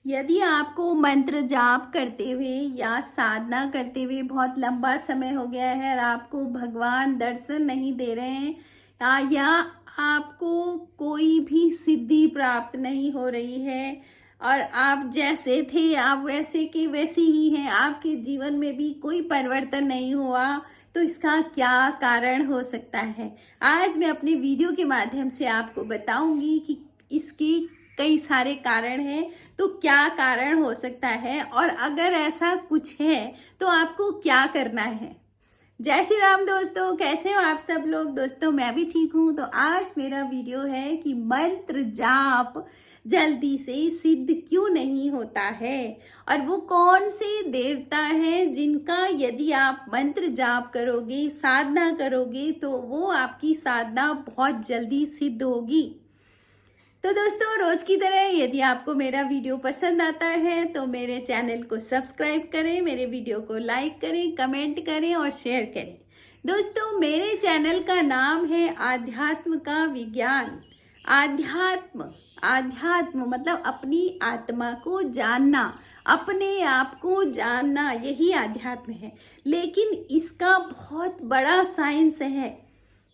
यदि आपको मंत्र जाप करते हुए या साधना करते हुए बहुत लंबा समय हो गया है और आपको भगवान दर्शन नहीं दे रहे हैं या आपको कोई भी सिद्धि प्राप्त नहीं हो रही है और आप जैसे थे आप वैसे के वैसे ही हैं, आपके जीवन में भी कोई परिवर्तन नहीं हुआ, तो इसका क्या कारण हो सकता है। आज मैं अपने वीडियो के माध्यम से आपको बताऊंगी कि इसकी कई सारे कारण हैं, तो क्या कारण हो सकता है और अगर ऐसा कुछ है तो आपको क्या करना है। जय श्री राम दोस्तों, कैसे हो आप सब लोग। दोस्तों मैं भी ठीक हूं। तो आज मेरा वीडियो है कि मंत्र जाप जल्दी से सिद्ध क्यों नहीं होता है और वो कौन से देवता हैं जिनका यदि आप मंत्र जाप करोगे, साधना करोगे तो वो आपकी साधना बहुत जल्दी सिद्ध होगी। तो दोस्तों रोज की तरह यदि आपको मेरा वीडियो पसंद आता है तो मेरे चैनल को सब्सक्राइब करें, मेरे वीडियो को लाइक करें, कमेंट करें और शेयर करें। दोस्तों मेरे चैनल का नाम है आध्यात्म का विज्ञान। आध्यात्म आध्यात्म मतलब अपनी आत्मा को जानना, अपने आप को जानना, यही आध्यात्म है। लेकिन इसका बहुत बड़ा साइंस है।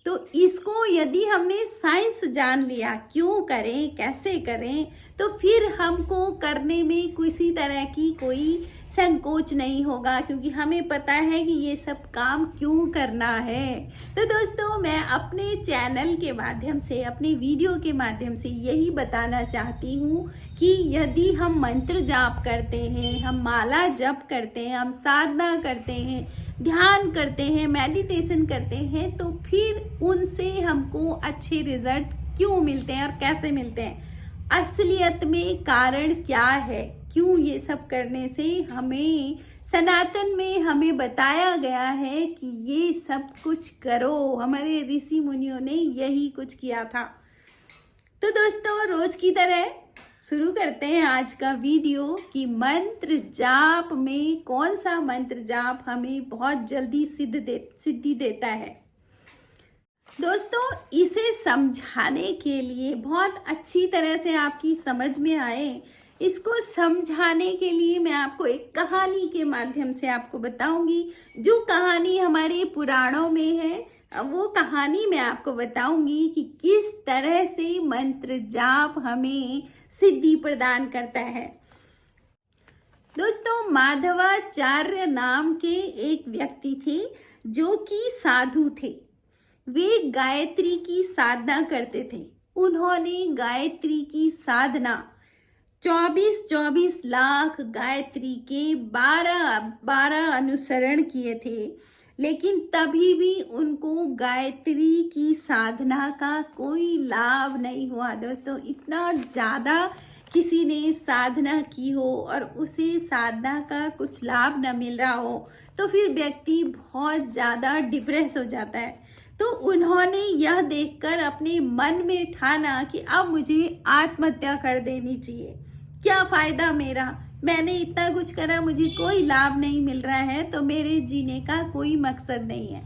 तो इसको यदि हमने साइंस जान लिया, क्यों करें, कैसे करें, तो फिर हमको करने में किसी तरह की कोई संकोच नहीं होगा, क्योंकि हमें पता है कि ये सब काम क्यों करना है। तो दोस्तों मैं अपने चैनल के माध्यम से, अपने वीडियो के माध्यम से यही बताना चाहती हूँ कि यदि हम मंत्र जाप करते हैं, हम माला जप करते हैं, हम साधना करते हैं, ध्यान करते हैं, मेडिटेशन करते हैं, तो फिर उनसे हमको अच्छे रिजल्ट क्यों मिलते हैं और कैसे मिलते हैं। असलियत में कारण क्या है, क्यों ये सब करने से हमें सनातन में हमें बताया गया है कि ये सब कुछ करो। हमारे ऋषि मुनियों ने यही कुछ किया था। तो दोस्तों रोज की तरह शुरू करते हैं आज का वीडियो कि मंत्र जाप में कौन सा मंत्र जाप हमें बहुत जल्दी सिद्धि देता है। दोस्तों इसे समझाने के लिए, बहुत अच्छी तरह से आपकी समझ में आए, इसको समझाने के लिए मैं आपको एक कहानी के माध्यम से आपको बताऊंगी। जो कहानी हमारे पुराणों में है वो कहानी मैं आपको बताऊंगी कि किस तरह से मंत्र जाप हमें सिद्धि प्रदान करता है। दोस्तों माधवाचार्य नाम के एक व्यक्ति थे जो कि साधु थे। वे गायत्री की साधना करते थे। उन्होंने गायत्री की साधना 24 लाख गायत्री के 12 अनुसरण किए थे, लेकिन तभी भी उनको गायत्री की साधना का कोई लाभ नहीं हुआ। दोस्तों इतना ज़्यादा किसी ने साधना की हो और उसे साधना का कुछ लाभ न मिल रहा हो तो फिर व्यक्ति बहुत ज़्यादा डिप्रेस हो जाता है। तो उन्होंने यह देखकर अपने मन में ठाना कि अब मुझे आत्महत्या कर देनी चाहिए। क्या फ़ायदा मेरा, मैंने इतना कुछ करा, मुझे कोई लाभ नहीं मिल रहा है, तो मेरे जीने का कोई मकसद नहीं है।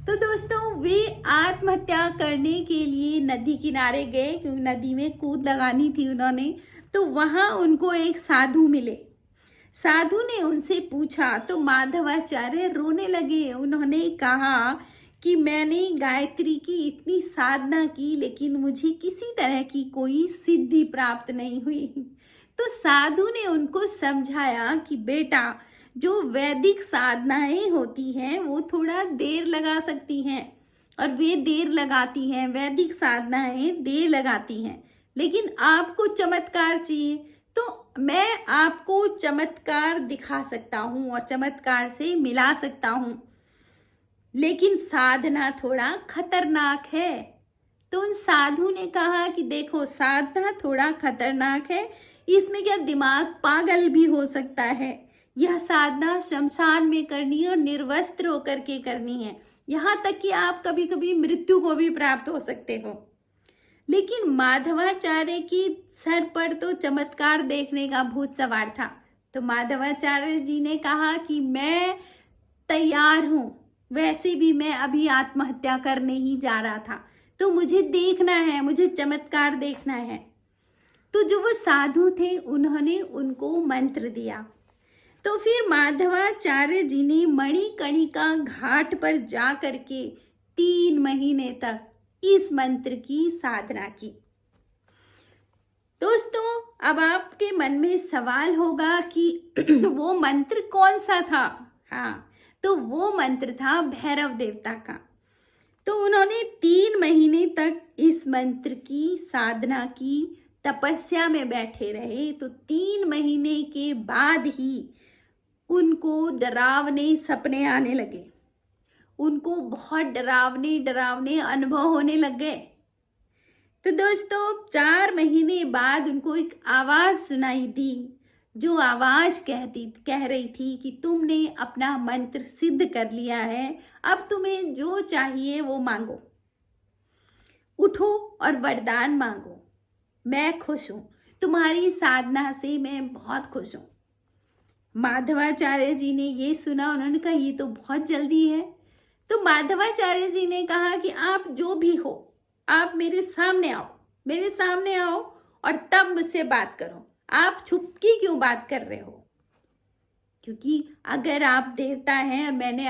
तो दोस्तों वे आत्महत्या करने के लिए नदी किनारे गए, क्योंकि नदी में कूद लगानी थी उन्होंने। तो वहां उनको एक साधु मिले। साधु ने उनसे पूछा तो माधवाचार्य रोने लगे। उन्होंने कहा कि मैंने गायत्री की इतनी साधना की लेकिन मुझे किसी तरह की कोई सिद्धि प्राप्त नहीं हुई। तो साधु ने उनको समझाया कि बेटा, जो वैदिक साधनाएं होती हैं वो थोड़ा देर लगा सकती हैं और वे देर लगाती हैं, वैदिक साधनाएं देर लगाती हैं, लेकिन आपको चमत्कार चाहिए तो मैं आपको चमत्कार दिखा सकता हूँ और चमत्कार से मिला सकता हूँ, लेकिन साधना थोड़ा खतरनाक है। तो उन साधु ने कहा कि देखो साधना थोड़ा खतरनाक है, इसमें क्या दिमाग पागल भी हो सकता है। यह साधना शमशान में करनी है और निर्वस्त्र होकर के करनी है, यहाँ तक कि आप कभी कभी मृत्यु को भी प्राप्त हो सकते हो। लेकिन माधवाचार्य की सर पर तो चमत्कार देखने का भूत सवार था। तो माधवाचार्य जी ने कहा कि मैं तैयार हूँ, वैसे भी मैं अभी आत्महत्या करने ही जा रहा था, तो मुझे देखना है, मुझे चमत्कार देखना है। तो जो वो साधु थे उन्होंने उनको मंत्र दिया। तो फिर माधवाचार्य जी ने मणिकर्णिका घाट पर जा करके 3 महीने तक इस मंत्र की साधना की। दोस्तों, अब आपके मन में सवाल होगा कि वो मंत्र कौन सा था? हाँ, तो वो मंत्र था भैरव देवता का। तो उन्होंने 3 महीने तक इस मंत्र की साधना की, तपस्या में बैठे रहे। तो 3 महीने के बाद ही उनको डरावने सपने आने लगे, उनको बहुत डरावने डरावने अनुभव होने लग गए। तो दोस्तों, 4 महीने बाद उनको एक आवाज सुनाई दी, जो आवाज कह रही थी कि तुमने अपना मंत्र सिद्ध कर लिया है, अब तुम्हें जो चाहिए वो मांगो, उठो और वरदान मांगो। मैं खुश हूं, तुम्हारी साधना से मैं बहुत खुश हूं। माधवाचार्य जी ने ये सुना, उन्होंने कहा ये तो बहुत जल्दी है। तो माधवाचार्य जी ने कहा कि आप जो भी हो, आप मेरे सामने आओ और तब मुझसे बात करो। आप छुप के क्यों बात कर रहे हो? क्योंकि अगर आप देवता हैं और मैंने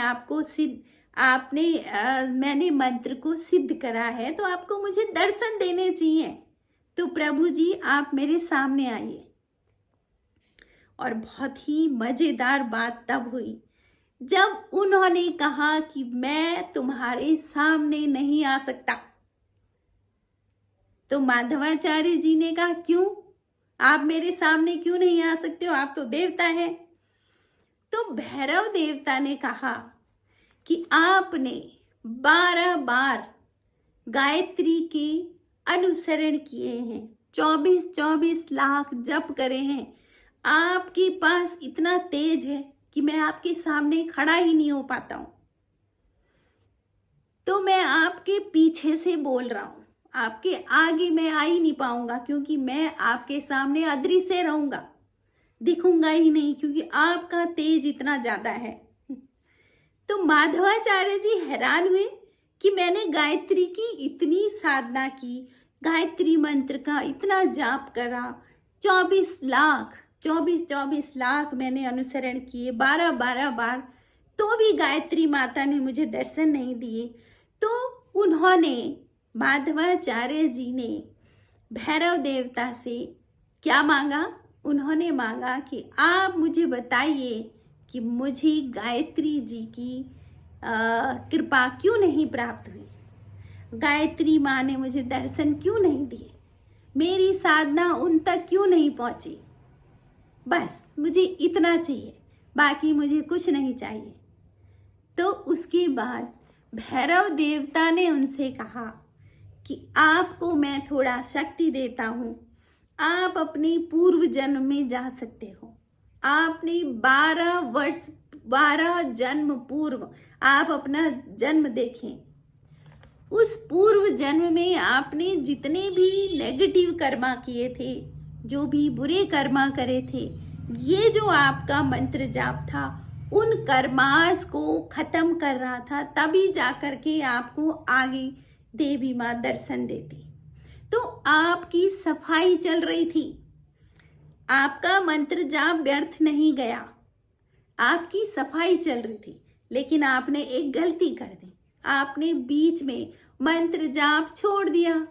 मंत्र को सिद्ध करा है, तो आपको मुझे दर्शन देने चाहिए। तो प्रभु जी, आप मेरे सामने आइए। और बहुत ही मजेदार बात तब हुई जब उन्होंने कहा कि मैं तुम्हारे सामने नहीं आ सकता। तो माधवाचार्य जी ने कहा, क्यों? आप मेरे सामने क्यों नहीं आ सकते हो? आप तो देवता हैं। तो भैरव देवता ने कहा कि आपने 12 बार गायत्री के अनुसरण किए हैं, 24 लाख जप करे हैं। आपके पास इतना तेज है कि मैं आपके सामने खड़ा ही नहीं हो पाता हूं। तो मैं आपके पीछे से बोल रहा हूं, आपके आगे मैं आ ही नहीं पाऊंगा, क्योंकि मैं आपके सामने अदृश्य रहूंगा, दिखूंगा ही नहीं, क्योंकि आपका तेज इतना ज्यादा है। तो माधवाचार्य जी हैरान हुए कि मैंने गायत्री की इतनी साधना की, गायत्री मंत्र का इतना जाप करा, 24 लाख मैंने अनुसरण किए, 12 बार, तो भी गायत्री माता ने मुझे दर्शन नहीं दिए। तो उन्होंने, माधवाचार्य जी ने भैरव देवता से क्या मांगा? उन्होंने मांगा कि आप मुझे बताइए कि मुझे गायत्री जी की कृपा क्यों नहीं प्राप्त हुई, गायत्री माँ ने मुझे दर्शन क्यों नहीं दिए, मेरी साधना उन तक क्यों नहीं पहुंची। बस मुझे इतना चाहिए, बाकी मुझे कुछ नहीं चाहिए। तो उसके बाद भैरव देवता ने उनसे कहा कि आपको मैं थोड़ा शक्ति देता हूं, आप अपने पूर्व जन्म में जा सकते हो। आपने 12 जन्म पूर्व आप अपना जन्म देखें। उस पूर्व जन्म में आपने जितने भी नेगेटिव कर्मा किए थे, जो भी बुरे कर्मा करे थे, ये जो आपका मंत्र जाप था उन कर्मास को खत्म कर रहा था, तभी जाकर के आपको आगे देवी माँ दर्शन देती। तो आपकी सफाई चल रही थी, आपका मंत्र जाप व्यर्थ नहीं गया, आपकी सफाई चल रही थी। लेकिन आपने एक गलती कर दी, आपने बीच में मंत्र जाप छोड़ दिया।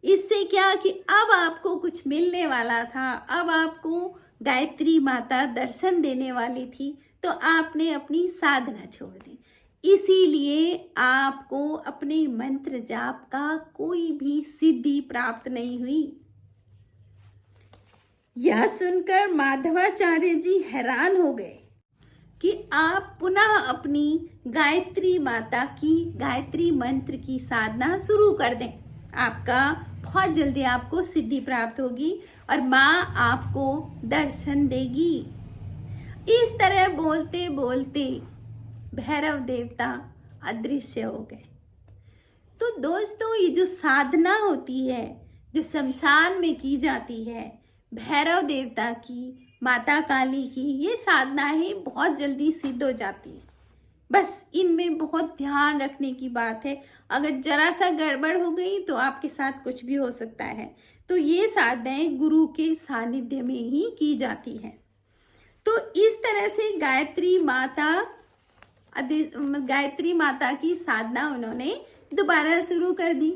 इससे क्या कि अब आपको कुछ मिलने वाला था, अब आपको गायत्री माता दर्शन देने वाली थी, तो आपने अपनी साधना छोड़ दी। इसीलिए आपको अपने मंत्र जाप का कोई भी सिद्धि प्राप्त नहीं हुई। यह सुनकर माधवाचार्य जी हैरान हो गए कि आप पुनः अपनी गायत्री माता की गायत्री मंत्र की साधना शुरू कर दें। आपका बहुत जल्दी आपको सिद्धि प्राप्त होगी और माँ आपको दर्शन देगी। इस तरह बोलते बोलते भैरव देवता अदृश्य हो गए। तो दोस्तों, ये जो साधना होती है, जो शमशान में की जाती है, भैरव देवता की, माता काली की, ये साधनाएं बहुत जल्दी सिद्ध हो जाती है। बस इनमें बहुत ध्यान रखने की बात है। अगर जरा सा गड़बड़ हो गई तो आपके साथ कुछ भी हो सकता है। तो ये साधनाएं गुरु के सानिध्य में ही की जाती हैं। तो इस तरह से गायत्री माता की साधना उन्होंने दोबारा शुरू कर दी।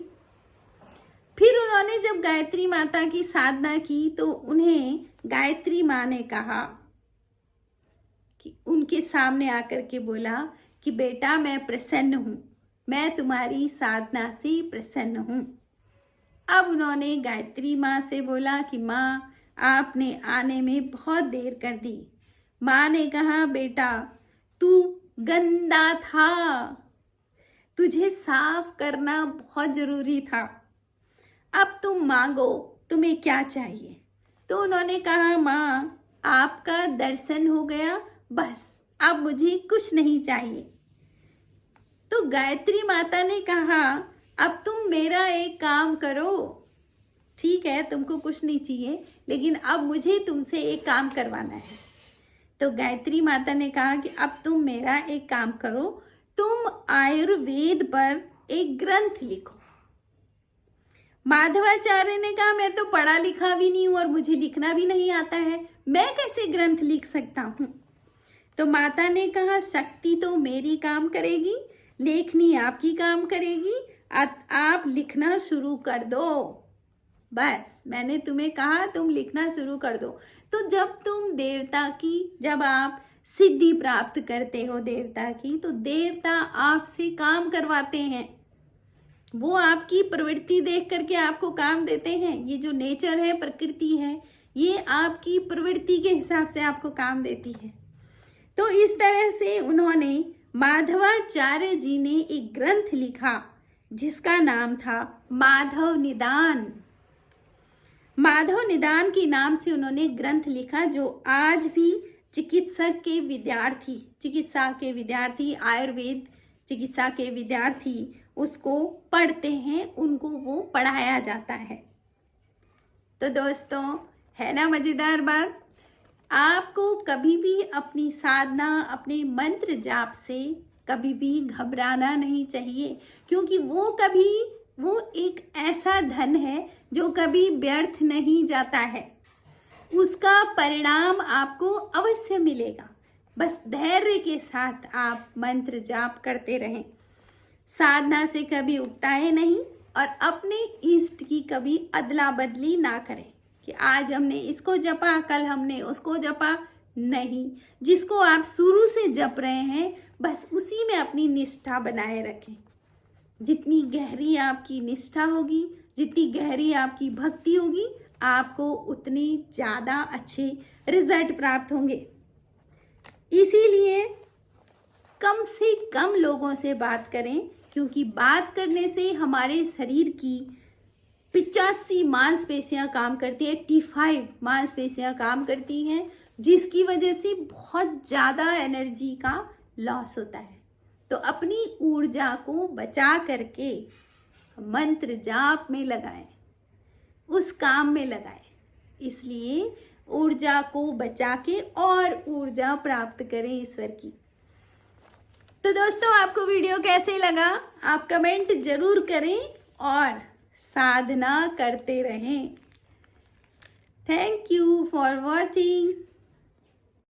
फिर उन्होंने जब गायत्री माता की साधना की तो उन्हें गायत्री माँ ने कहा कि उनके सामने आकर के बोला कि बेटा मैं प्रसन्न हूं, मैं तुम्हारी साधना से प्रसन्न हूं। अब उन्होंने गायत्री माँ से बोला कि माँ आपने आने में बहुत देर कर दी। माँ ने कहा बेटा तू गंदा था, तुझे साफ करना बहुत जरूरी था। अब तुम मांगो तुम्हें क्या चाहिए। तो उन्होंने कहा माँ आपका दर्शन हो गया, बस अब मुझे कुछ नहीं चाहिए। तो गायत्री माता ने कहा अब तुम मेरा एक काम करो, ठीक है तुमको कुछ नहीं चाहिए लेकिन अब मुझे तुमसे एक काम करवाना है। तो गायत्री माता ने कहा कि अब तुम मेरा एक काम करो, तुम आयुर्वेद पर एक ग्रंथ लिखो। माधवाचार्य ने कहा मैं तो पढ़ा लिखा भी नहीं हूं और मुझे लिखना भी नहीं आता है, मैं कैसे ग्रंथ लिख सकता हूं। तो माता ने कहा शक्ति तो मेरी काम करेगी, लेखनी आपकी काम करेगी, आप लिखना शुरू कर दो। बस मैंने तुम्हें कहा तुम लिखना शुरू कर दो। तो जब आप सिद्धि प्राप्त करते हो देवता की, तो देवता आपसे काम करवाते हैं। वो आपकी प्रवृत्ति देख करके आपको काम देते हैं। ये जो नेचर है, प्रकृति है, ये आपकी प्रवृत्ति के हिसाब से आपको काम देती है। तो इस तरह से उन्होंने माधवाचार्य जी ने एक ग्रंथ लिखा जिसका नाम था माधव निदान। माधव निदान के नाम से उन्होंने ग्रंथ लिखा जो आज भी चिकित्सा के विद्यार्थी आयुर्वेद चिकित्सा के विद्यार्थी उसको पढ़ते हैं, उनको वो पढ़ाया जाता है। तो दोस्तों है ना मजेदार बात। आपको कभी भी अपनी साधना, अपने मंत्र जाप से कभी भी घबराना नहीं चाहिए, क्योंकि वो एक ऐसा धन है जो कभी व्यर्थ नहीं जाता है। उसका परिणाम आपको अवश्य मिलेगा। बस धैर्य के साथ आप मंत्र जाप करते रहें, साधना से कभी उकताए नहीं और अपने इष्ट की कभी अदला बदली ना करें कि आज हमने इसको जपा, कल हमने उसको जपा। नहीं, जिसको आप शुरू से जप रहे हैं बस उसी में अपनी निष्ठा बनाए रखें। जितनी गहरी आपकी निष्ठा होगी, जितनी गहरी आपकी भक्ति होगी, आपको उतने ज़्यादा अच्छे रिजल्ट प्राप्त होंगे। इसीलिए कम से कम लोगों से बात करें, क्योंकि बात करने से हमारे शरीर की 85 मांसपेशियां काम करती है, 85 मांसपेशियां काम करती हैं, जिसकी वजह से बहुत ज़्यादा एनर्जी का लॉस होता है। तो अपनी ऊर्जा को बचा करके मंत्र जाप में लगाएं, उस काम में लगाएं। इसलिए ऊर्जा को बचा के और ऊर्जा प्राप्त करें ईश्वर की। तो दोस्तों आपको वीडियो कैसे लगा आप कमेंट जरूर करें और साधना करते रहें। Thank you for watching.